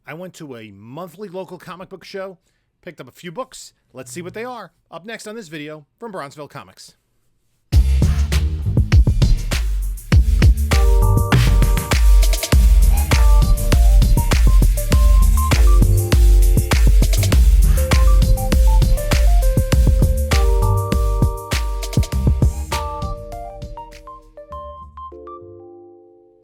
I went to a monthly local comic book show, picked up a few books. Let's see what they are. Up next on this video from Bronzeville Comics.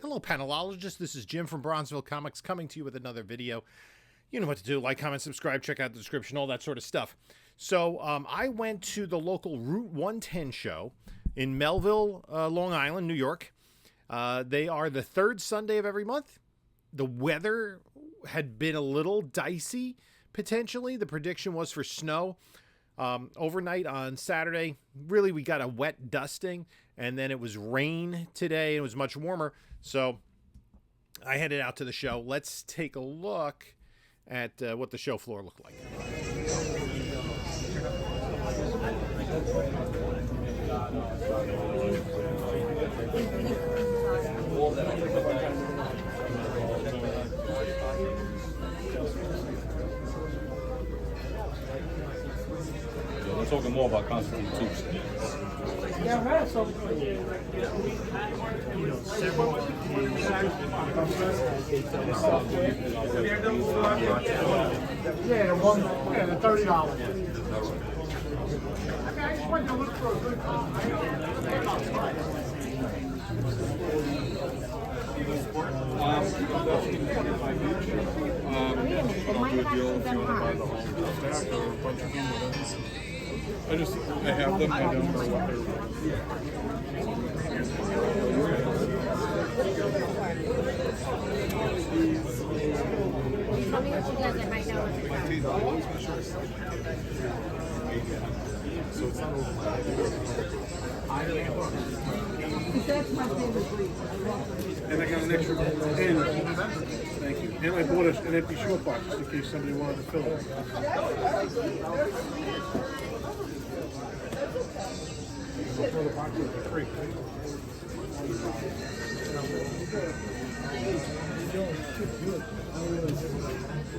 Hello, panelologists. This is Jim from Bronzeville Comics coming to you with another video. You know what to do. Like, comment, subscribe, check out the description, all that sort of stuff. So I went to the local Route 110 show in Melville, Long Island, New York. They are the third Sunday of every month. The weather had been a little dicey, potentially. The prediction was for snow. Overnight on Saturday, really, we got a wet dusting, and then it was rain today. And it was much warmer. So I headed out to the show. Let's take a look at what the show floor looked like. We're talking more about Constantine too. Yeah, right. So, the $30. Okay, I just wanted to look for a good I have them. I don't know what they're. Tell me what you guys might know. That's my favorite breed. And I got an extra, and thank you. And I bought an empty short box in case somebody wanted to fill it. I'll throw the box in for free.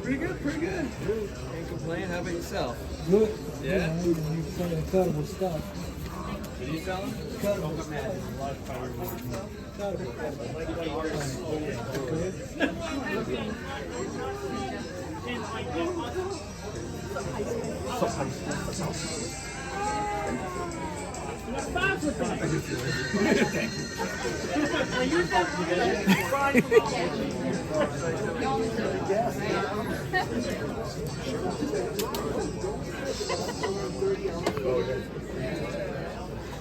Pretty good, pretty good. Can't complain. How about yourself? Good. Yeah? You're selling cuttable stuff. What are you selling? Cuttable stuff.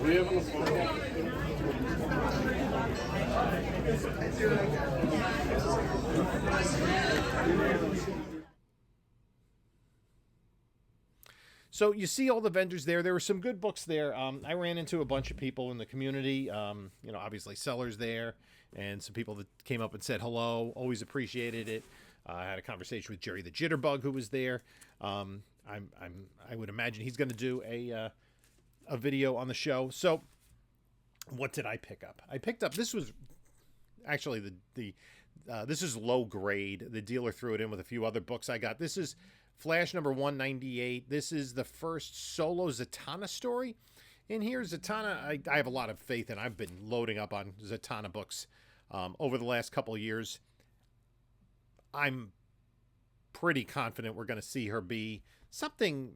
We have on the phone. So you see all the vendors there. There were some good books there. I ran into a bunch of people in the community, obviously sellers there, and some people that came up and said hello. Always appreciated it. I had a conversation with Jerry the Jitterbug, who was there. I would imagine he's going to do a video on the show. So what did I pick up? I picked up, this was actually this is low grade. The dealer threw it in with a few other books I got. This is Flash number 198. This is the first solo Zatanna story. In here, Zatanna, I have a lot of faith in. I've been loading up on Zatanna books over the last couple of years. I'm pretty confident we're going to see her be something,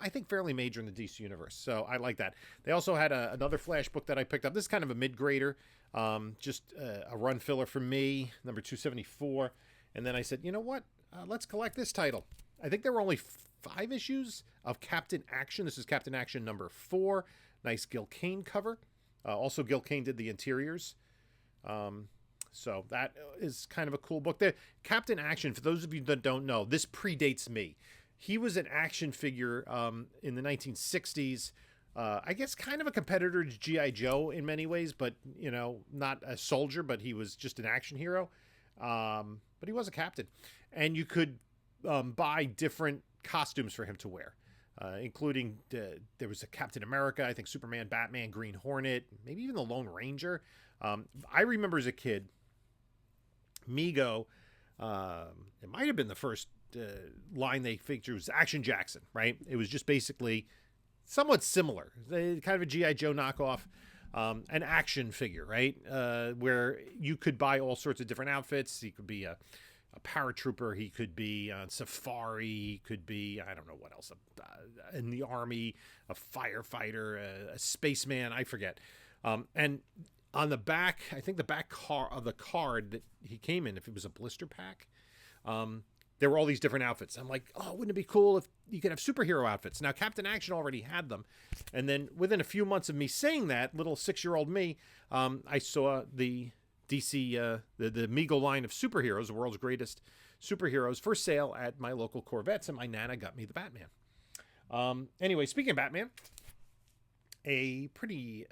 I think, fairly major in the DC universe. So I like that. They also had another Flash book that I picked up. This is kind of a mid-grader, just a run filler for me, number 274. And then I said, you know what? Let's collect this title. I think there were only 5 issues of Captain Action. This is Captain Action number 4. Nice Gil Kane cover. Also, Gil Kane did the interiors. So that is kind of a cool book. The Captain Action, for those of you that don't know, this predates me. He was an action figure in the 1960s. I guess kind of a competitor to G.I. Joe in many ways, but, not a soldier, but he was just an action hero. But he was a captain. And you could buy different costumes for him to wear, including there was a Captain America, I think Superman, Batman, Green Hornet, maybe even the Lone Ranger. I remember as a kid, Mego It might have been the first line they featured was Action Jackson, right? It was just basically somewhat similar, kind of a G.I. Joe knockoff, an action figure, right? Where you could buy all sorts of different outfits. He could be a paratrooper, he could be on safari, he could be, I don't know what else, in the army, a firefighter, a spaceman, I forget. And on the back, I think the back of the card that he came in, if it was a blister pack, there were all these different outfits. I'm like, oh, wouldn't it be cool if you could have superhero outfits? Now, Captain Action already had them. And then within a few months of me saying that, little 6-year-old me, I saw the DC, the Meagle line of superheroes, the world's greatest superheroes, for sale at my local Corvettes, and my Nana got me the Batman. Anyway, speaking of Batman, a pretty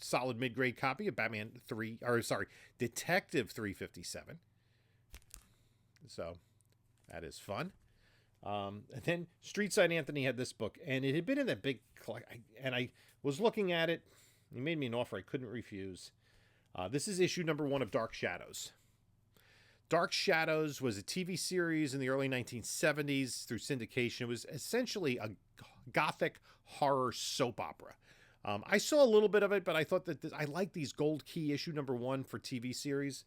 solid mid-grade copy of Detective 357. So that is fun. And then Street Side Anthony had this book, and it had been in that big and I was looking at it. He made me an offer I couldn't refuse. This is issue number 1 of Dark Shadows. Dark Shadows was a TV series in the early 1970s through syndication. It was essentially a gothic horror soap opera. I saw a little bit of it, but I thought that I like these Gold Key issue number 1 for TV series.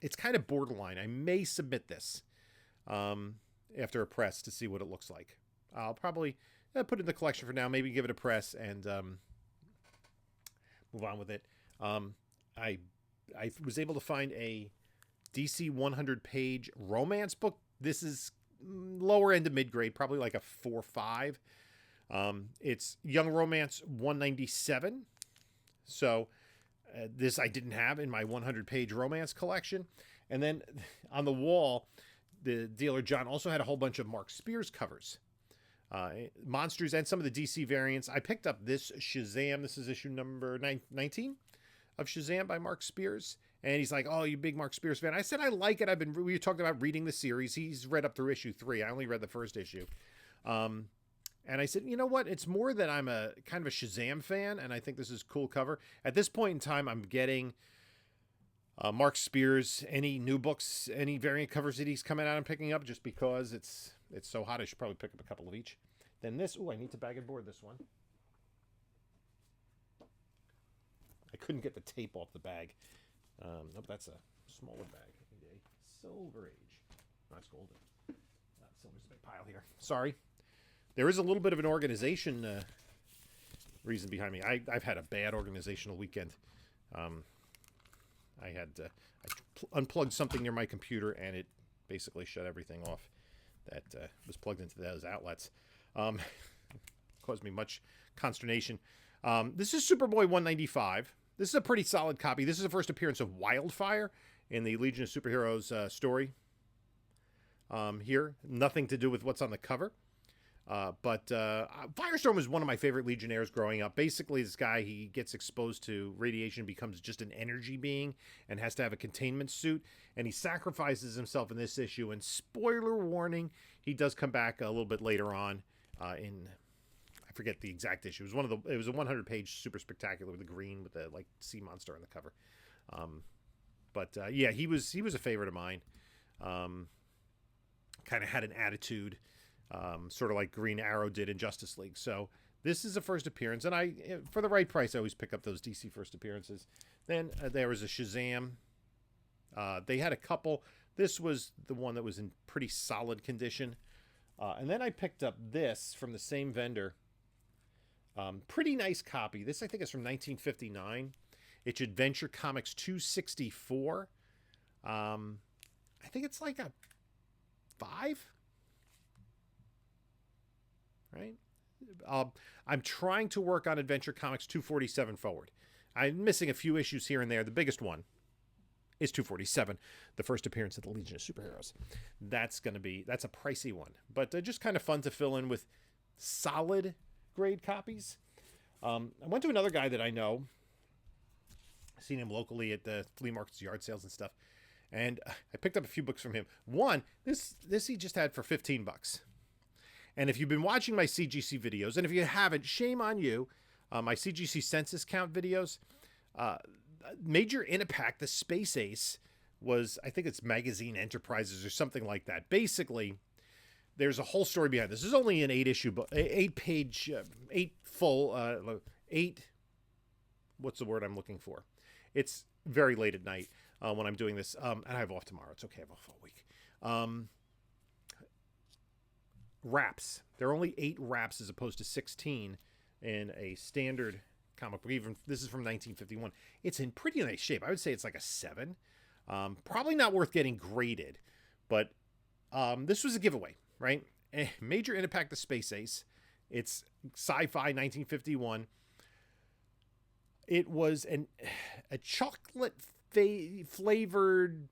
It's kind of borderline. I may submit this after a press to see what it looks like. I'll probably put it in the collection for now, maybe give it a press and move on with it. I was able to find a DC 100-page romance book. This is lower end of mid-grade, probably like a 4.5. It's Young Romance 197. So this I didn't have in my 100-page romance collection. And then on the wall, the dealer John also had a whole bunch of Mark Spears covers. Monsters and some of the DC variants. I picked up this Shazam. This is issue number 19 of Shazam by Mark Spears. And he's like, oh, you big Mark Spears fan. I said, I like it. We talked about reading the series. He's read up through issue 3. I only read the first issue. And I said, you know what? It's more that I'm a kind of a Shazam fan, and I think this is a cool cover. At this point in time, I'm getting Mark Spears, any new books, any variant covers that he's coming out and picking up, just because it's so hot. I should probably pick up a couple of each. Then this, I need to bag and board this one. I couldn't get the tape off the bag. Nope, that's a smaller bag. I need a Silver Age. No, that's golden. Silver's a big pile here. Sorry. There is a little bit of an organization reason behind me. I've had a bad organizational weekend. I unplugged something near my computer, and it basically shut everything off that was plugged into those outlets. Caused me much consternation. This is Superboy 195. This is a pretty solid copy. This is the first appearance of Wildfire in the Legion of Superheroes story. Here, nothing to do with what's on the cover. But Firestorm was one of my favorite Legionnaires growing up. Basically, this guy, he gets exposed to radiation, becomes just an energy being, and has to have a containment suit. And he sacrifices himself in this issue. And spoiler warning, he does come back a little bit later on in... I forget the exact issue. It was a 100-page super spectacular with the green with the like sea monster on the cover. Yeah, he was a favorite of mine. Kind of had an attitude, sort of like Green Arrow did in Justice League. So this is a first appearance, and for the right price, I always pick up those DC first appearances. Then there was a Shazam. They had a couple. This was the one that was in pretty solid condition. And then I picked up this from the same vendor. Pretty nice copy. This, I think, is from 1959. It's Adventure Comics 264. I think it's like a 5. Right? I'm trying to work on Adventure Comics 247 forward. I'm missing a few issues here and there. The biggest one is 247, the first appearance of the Legion of Superheroes. That's a pricey one, but just kind of fun to fill in with solid grade copies. I went to another guy that I know. I've seen him locally at the flea markets, yard sales and stuff. And I picked up a few books from him. One, this he just had for $15. And if you've been watching my CGC videos, and if you haven't, shame on you, my CGC census count videos, Major Inapak, the Space Ace, was, I think it's Magazine Enterprises or something like that. Basically, there's a whole story behind this. This is only an 8-issue book, 8-page, 8 full, 8. What's the word I'm looking for? It's very late at night when I'm doing this, and I have off tomorrow. It's okay, I have off all week. Wraps. There are only 8 wraps as opposed to 16 in a standard comic book. Even this is from 1951. It's in pretty nice shape. I would say it's like a 7. Probably not worth getting graded, but this was a giveaway, right? Major Inapak, the Space Ace. It's sci-fi 1951. It was a chocolate flavored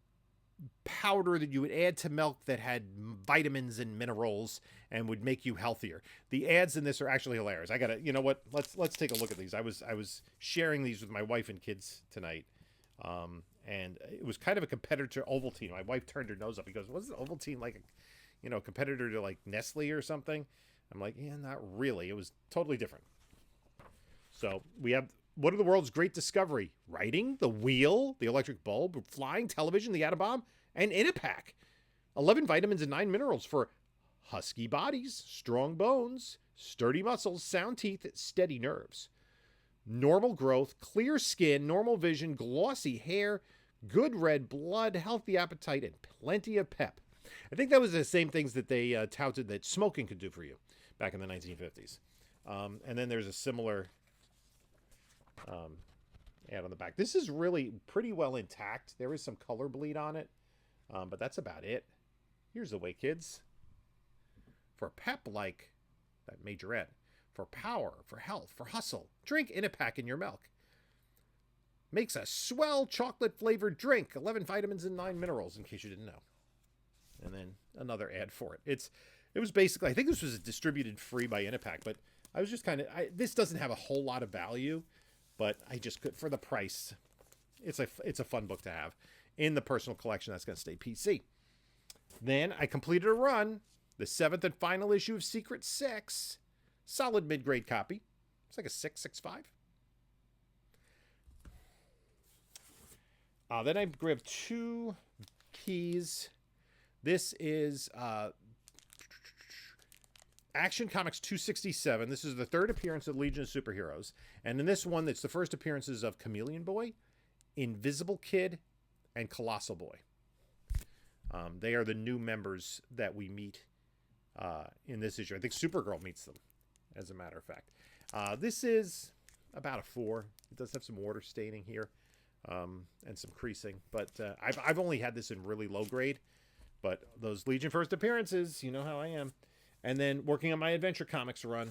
powder that you would add to milk that had vitamins and minerals and would make you healthier. The ads in this are actually hilarious. I gotta, you know what? Let's take a look at these. I was sharing these with my wife and kids tonight, and it was kind of a competitor to Ovaltine. My wife turned her nose up. He goes, "Wasn't Ovaltine like a competitor to like Nestle or something?" I'm like, "Yeah, not really. It was totally different." So we have. What are the world's great discovery? Writing, the wheel, the electric bulb, flying, television, the atom bomb, and Inapak. 11 vitamins and 9 minerals for husky bodies, strong bones, sturdy muscles, sound teeth, steady nerves. Normal growth, clear skin, normal vision, glossy hair, good red blood, healthy appetite, and plenty of pep. I think that was the same things that they touted that smoking could do for you back in the 1950s. And then there's a similar... ad on the back. This is really pretty well intact. There is some color bleed on it, but that's about it. Here's the way, kids. For pep like that majorette, for power, for health, for hustle, drink Inapak in your milk. Makes a swell chocolate-flavored drink. 11 vitamins and 9 minerals, in case you didn't know. And then another ad for it. It was basically, I think this was distributed free by Inapak, but I was just kind of, this doesn't have a whole lot of value. But I just could, for the price, it's a fun book to have in the personal collection. That's going to stay PC. Then I completed a run, the 7th and final issue of Secret 6, solid mid-grade copy. It's like a 6.65. Then I grabbed 2 keys. This is Action Comics 267. This is the 3rd appearance of Legion of Superheroes. And in this one, it's the first appearances of Chameleon Boy, Invisible Kid, and Colossal Boy. They are the new members that we meet in this issue. I think Supergirl meets them, as a matter of fact. This is about a 4. It does have some water staining here and some creasing. But I've only had this in really low grade. But those Legion first appearances, you know how I am. And then working on my Adventure Comics run,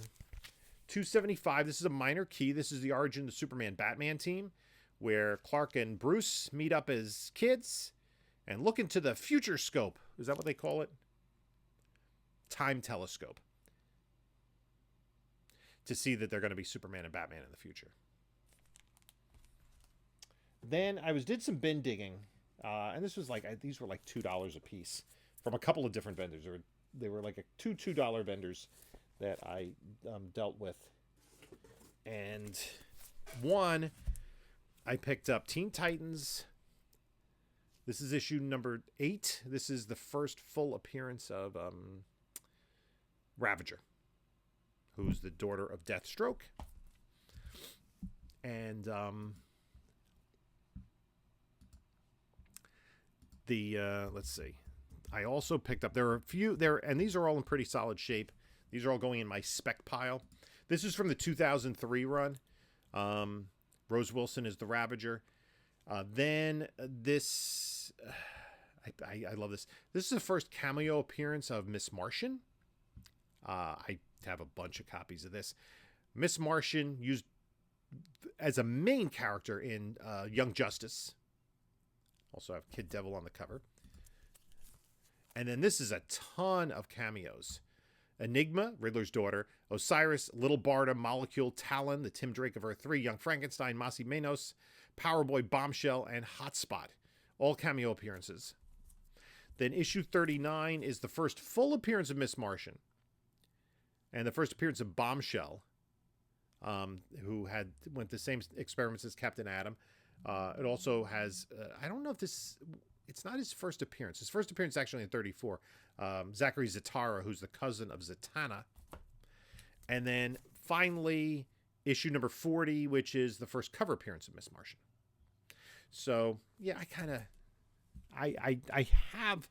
275. This is a minor key. This is the origin of the Superman-Batman team, where Clark and Bruce meet up as kids and look into the future scope. Is that what they call it? Time telescope. To see that they're going to be Superman and Batman in the future. Then I did some bin digging, and this was like, these were like $2 a piece from a couple of different vendors. They were like two $2 vendors that I dealt with. And one, I picked up Teen Titans. This is issue number 8. This is the first full appearance of Ravager, who's the daughter of Deathstroke. And let's see. I also picked up, there are a few there, and these are all in pretty solid shape. These are all going in my spec pile. This is from the 2003 run. Rose Wilson is the Ravager. Then this, I love this. This is the first cameo appearance of Miss Martian. I have a bunch of copies of this. Miss Martian used as a main character in Young Justice. Also have Kid Devil on the cover. And then this is a ton of cameos. Enigma, Riddler's daughter, Osiris, Little Barda, Molecule, Talon, the Tim Drake of Earth 3, Young Frankenstein, Masi Manos, Powerboy, Bombshell, and Hotspot. All cameo appearances. Then issue 39 is the first full appearance of Miss Martian. And the first appearance of Bombshell, who went the same experiments as Captain Atom. It also has, I don't know if this, it's not his first appearance. His first appearance is actually in 34. Zachary Zatara, who's the cousin of Zatanna. And then finally, issue number 40, which is the first cover appearance of Miss Martian. So, yeah, I kind of, I have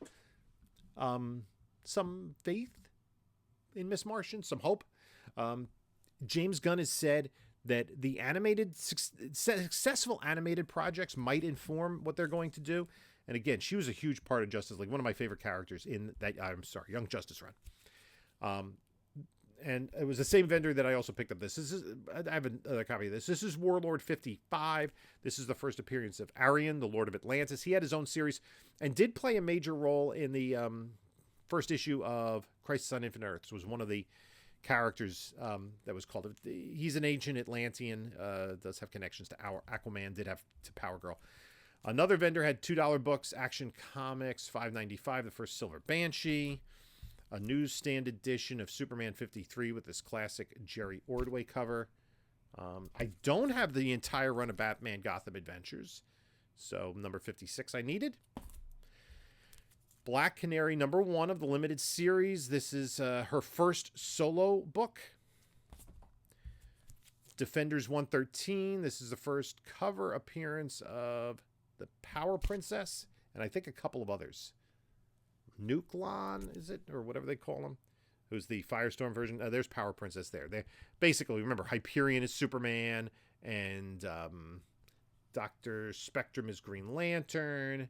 some faith in Miss Martian, some hope. James Gunn has said that the successful animated projects might inform what they're going to do. And again, she was a huge part of Justice League, one of my favorite characters in that, Young Justice run. And it was the same vendor that I also picked up this. I have another copy of this. This is Warlord 55. This is the first appearance of Arion, the Lord of Atlantis. He had his own series and did play a major role in the first issue of Crisis on Infinite Earths. Was one of the characters that was called. He's an ancient Atlantean. Does have connections to our Aquaman. Did have to Power Girl. Another vendor had $2 books. Action Comics $5.95. The first Silver Banshee. A newsstand edition of Superman 53 with this classic Jerry Ordway cover. I don't have the entire run of Batman Gotham Adventures. So number 56 I needed. Black Canary number 1 of the limited series. This is her first solo book. Defenders 113. This is the first cover appearance of the Power Princess. And I think a couple of others. Nuklon, is it? Or whatever they call him. Who's the Firestorm version. There's Power Princess there. They basically, remember, Hyperion is Superman. And Dr. Spectrum is Green Lantern.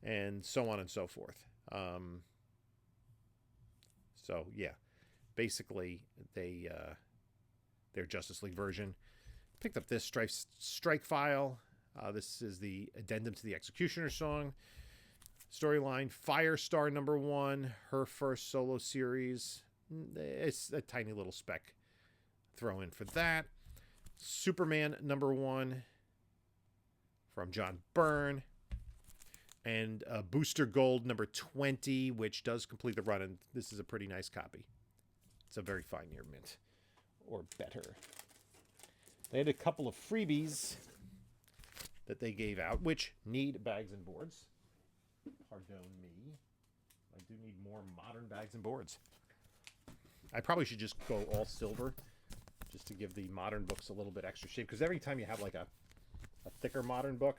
And so on and so forth. So, yeah. Basically, their Justice League version. Picked up this strike file. This is the addendum to the Executioner song. Storyline, Firestar number 1, her first solo series. It's a tiny little speck throw in for that. Superman number 1 from John Byrne. And Booster Gold number 20, which does complete the run. And this is a pretty nice copy. It's a very fine year mint. Or better. They had a couple of freebies that they gave out, which need bags and boards. Pardon me. I do need more modern bags and boards. I probably should just go all silver just to give the modern books a little bit extra shape. Because every time you have like a thicker modern book,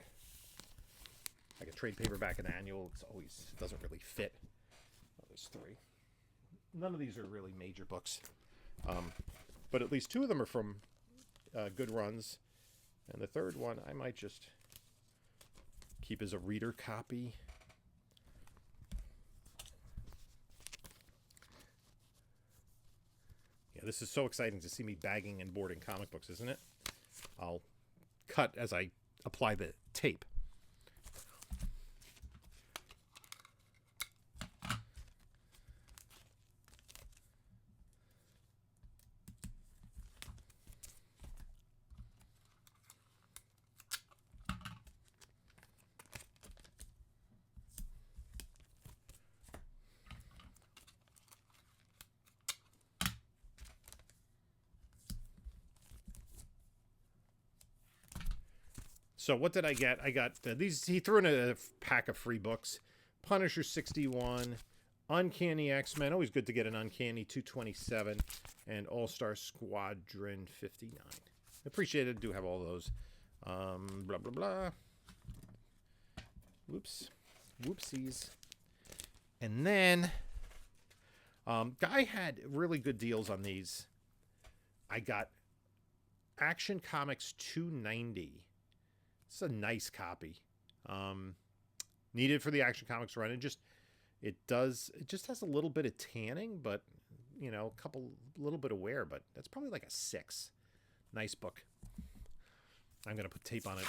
like a trade paperback and annual, it doesn't really fit. Oh, there's 3. None of these are really major books. But at least 2 of them are from good runs. And the third one I might just keep as a reader copy. Yeah, this is so exciting to see me bagging and boarding comic books, isn't it? I'll cut as I apply the tape. So what did I get? I got these. He threw in a pack of free books. Punisher 61, Uncanny X-Men. Always good to get an Uncanny 227, and All-Star Squadron 59. Appreciate it. Do have all those. Blah, blah, blah. Whoops. Whoopsies. And then, Guy had really good deals on these. I got Action Comics 290. It's a nice copy. Needed for the Action Comics run. It just has a little bit of tanning, but a little bit of wear, but that's probably like a 6. Nice book. I'm gonna put tape on it.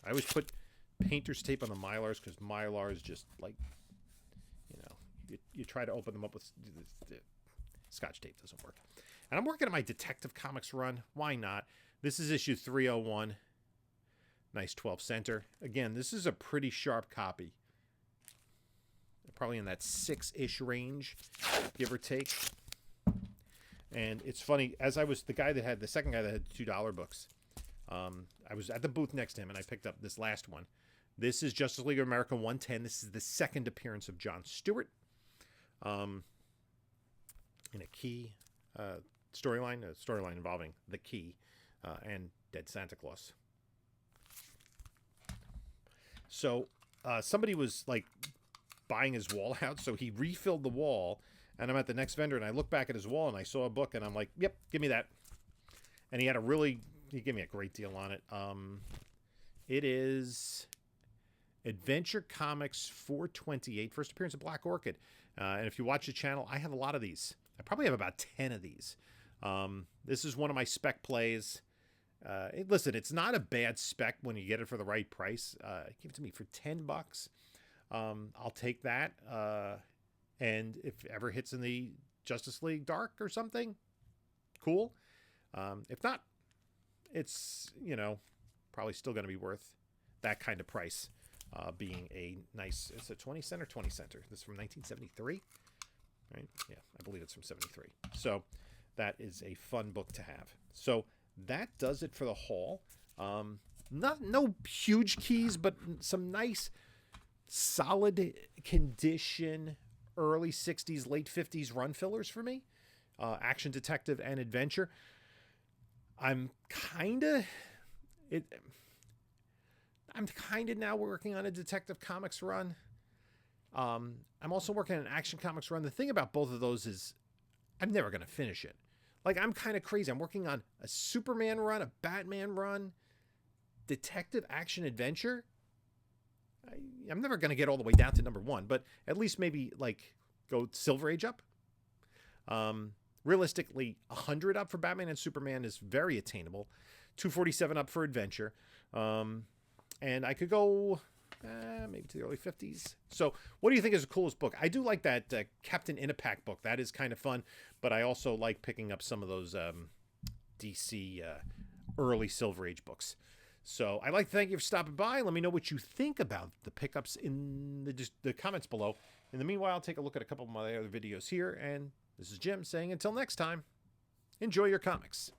I always put painter's tape on the Mylars because Mylars just like, you try to open them up with Scotch tape, doesn't work. And I'm working on my Detective Comics run. Why not? This is issue 301. Nice 12 center. Again, this is a pretty sharp copy. Probably in that 6-ish range, give or take. And it's funny, as I was the second guy that had $2 books, I was at the booth next to him, and I picked up this last one. This is Justice League of America 110. This is the second appearance of John Stewart in a key storyline, a storyline involving the Key and Dead Santa Claus. So somebody was like buying his wall out, so he refilled the wall, and I'm at the next vendor, and I look back at his wall, and I saw a book, and I'm like, yep, give me that. And he gave me a great deal on it. It is Adventure Comics 428, first appearance of Black Orchid. And if you watch the channel, I have a lot of these. I probably have about 10 of these. This is one of my spec plays. Listen, it's not a bad spec when you get it for the right price. Give it to me for $10. I'll take that. And if it ever hits in the Justice League Dark or something, cool. If not, it's, probably still going to be worth that kind of price, being a nice, it's a 20 cent or 20 center. This is from 1973, right? Yeah, I believe it's from 73. So that is a fun book to have. So that does it for the haul. No huge keys, but some nice, solid condition, early 60s, late 50s run fillers for me. Action, detective, and adventure. I'm kind of now working on a Detective Comics run. I'm also working on an Action Comics run. The thing about both of those is I'm never going to finish it. Like, I'm kind of crazy. I'm working on a Superman run, a Batman run, detective, action, adventure. I'm never going to get all the way down to number 1, but at least maybe, like, go Silver Age up. Realistically, 100 up for Batman and Superman is very attainable. 247 up for adventure. And I could go maybe to the early 50s. So what do you think is the coolest book? I do like that Captain Inapak book. That is kind of fun. But I also like picking up some of those DC early Silver Age books. So I'd like to thank you for stopping by. Let me know what you think about the pickups in the comments below. In the meanwhile, I'll take a look at a couple of my other videos here. And this is Jim saying until next time, enjoy your comics.